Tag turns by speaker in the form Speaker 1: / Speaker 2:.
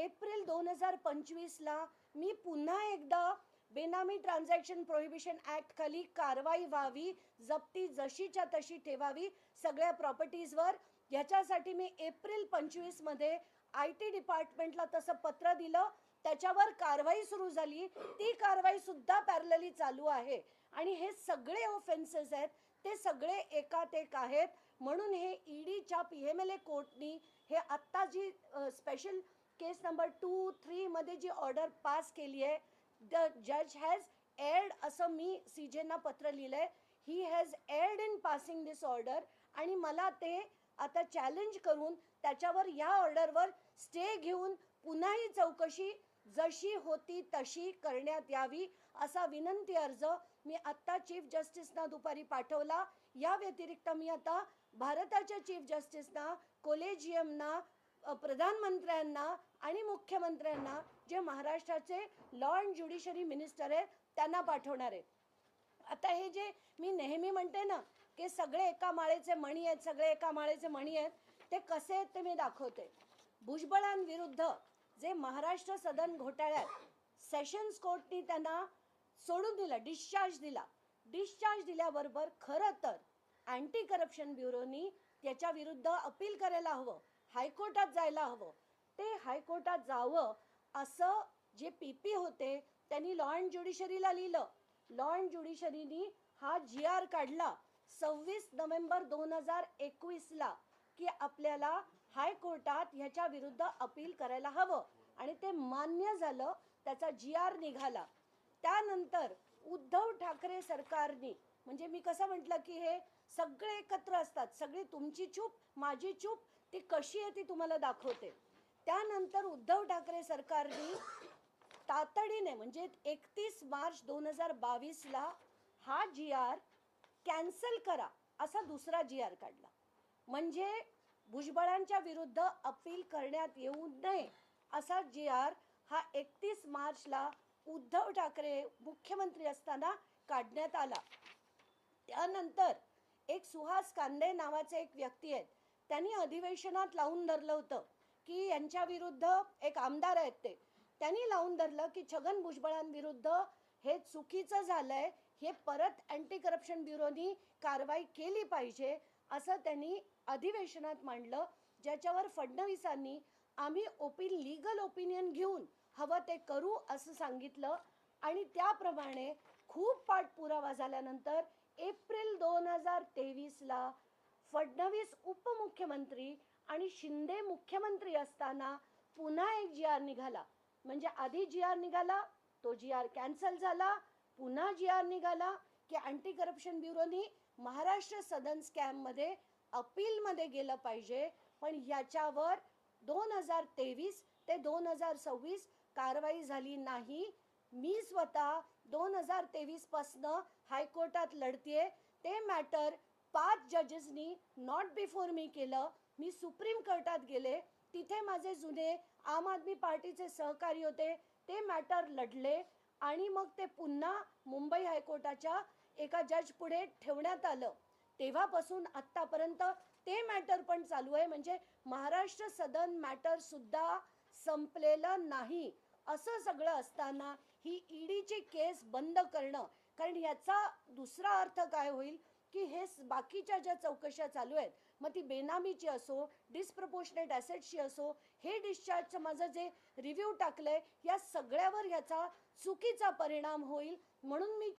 Speaker 1: April 2025ला मी पुन्हा एकदा बेनामी ट्रान्झॅक्शन प्रोहिबिशन ॲक्ट खाली कारवाई व्हावी, जप्ती जशीच्या तशी ठेवावी सगळ्या प्रॉपर्टीजवर. ह्याच्यासाठी मी एप्रिल 25मध्ये IT डिपार्टमेंटला तसं पत्र दिलं. त्याच्यावर कारवाई सुरू झाली. ती कारवाई सुद्धा पॅरलली चालू आहे आणि हे सगळे ऑफेन्सेस आहेत ते सगळे एकात एक आहेत. म्हणून हे ईडीच्या PMLA कोर्टनी हे आत्ता जी स्पेशल केस नंबर 2-3 मध्ये जी ऑर्डर पास केली आहे, द जज हॅज एर्ड असं मी CJना पत्र लिहिलंय. ही has erred in passing this order आणि मला ते आता चॅलेंज करून त्याच्यावर या ऑर्डरवर स्टे घेऊन पुन्हा ही चौकशी जशी होती तशी करण्यात यावी असा विनंती अर्ज मी आत्ता चीफ जस्टिसना दुपारी पाठवला. या व्यतिरिक्त मी आता भारताच्या चीफ जस्टिसना, कोलेजियमना, प्रधानमंत्र्यांना आणि मुख्यमंत्र्यांना जे महाराष्ट्राचे लॉ अँड ज्युडिशरी मिनिस्टर आहेत त्यांना पाठवणार आहे. आता हे जे मी नेहमी म्हणते ना की सगळे एका माळेचे मणी आहेत, सगळे एका माळेचे मणी आहेत, ते कसे आहेत ते मी दाखवते. भुजबळांविरुद्ध जे महाराष्ट्र सदन घोटाळ्यात सेशन्स कोर्टनी त्यांना सोडून दिलं, डिस्चार्ज दिला. डिस्चार्ज दिल्याबरोबर खरं तर अँटी करप्शन ब्युरोनी त्याच्या विरुद्ध अपील करायला हवं, हायकोर्टात जायला हवं. ते हायकोर्टात जावं असं जे PP होते त्यांनी लॉ अँड ज्युडिशरीला लिहिलं. लॉ अँड ज्युडिशरीनी हा GR काढला 26 नोव्हेंबर 2021ला की आपल्याला हायकोर्टात ह्याच्या विरुद्ध अपील करायला हवं आणि ते मान्य झालं. त्याचा GR निघाला. त्यानंतर उद्धव ठाकरे सरकारने, म्हणजे मी कसं म्हटलं की हे सगळे एकत्र असतात, सगळी तुमची चूप माझी चूप, ती कशी आहे ती तुम्हाला दाखवते. त्यानंतर उद्धव ठाकरे सरकारने तातडीने म्हणजे 31 मार्च 2022ला हा GR कॅन्सल करा असा दुसरा GR काढला. म्हणजे भुजबळांच्या विरुद्ध अपील करण्यात येऊ नये असा GR हा 31 मार्चला उद्धव ठाकरे मुख्यमंत्री असताना काढण्यात आला. त्यानंतर एक सुहास कांदे नावाचे एक व्यक्ती आहेत, त्यांनी अधिवेशनात लावून धरलं होतं की यांच्या विरुद्ध एक आमदार आहेत त्यांनी लावून धरलं की छगन भुजबळांविरुद्ध हे चुकीचं झालंय, हे परत अँटी करप्शन ब्युरोनी कारवाई केली पाहिजे असं त्यांनी अधिवेशनात मांडलं. ज्याच्यावर फडणवीसांनी आम्ही लीगल ओपिनियन घेऊन हवं ते करू असं सांगितलं आणि त्याप्रमाणे खूप पाठपुरावा झाल्यानंतर एप्रिल 2023ला फडणवीस उपमुख्यमंत्री आणि शिंदे मुख्यमंत्री असताना पुन्हा एक GR निघाला. म्हणजे आधी GR निघाला, तो GR कॅन्सल झाला, पुन्हा GR निघाला की अँटी करप्शन ब्युरोनी महाराष्ट्र सदन स्कॅममध्ये अपीलमध्ये गेलं पाहिजे. पण याच्यावर 2023 ते 2026 कारवाई झाली नाही. मी स्वतः 2023 पासनं हायकोर्टात लढतीये. ते मॅटर 5 जजेसनी नॉट बिफोर मी केलं. मी सुप्रीम कोर्टात गेले, तिथे माझे जुने आम आदमी पार्टीचे सहकारी होते, ते मॅटर लढले आणि मग ते पुन्हा मुंबई हायकोर्टाच्या एका जज पुढे ठेवण्यात आलं. तेव्हापासून आत्तापर्यंत ते मॅटर पण चालू आहे. म्हणजे महाराष्ट्र सदन मॅटर सुद्धा संपलेलं नाही. असं सगळं असताना ही ईडीची केस बंद करणं, कारण याचा दुसरा अर्थ काय होईल की हे बाकीच्या ज्या चौकशा चालू आहेत, मग ती बेनामीची असो, डिस्प्रपोर्शनेट ॲसेटची असो, हे डिस्चार्जचं माझं जे रिव्ह्यू टाकलंय या सगळ्यावर ह्याचा चुकीचा परिणाम होईल. म्हणून मी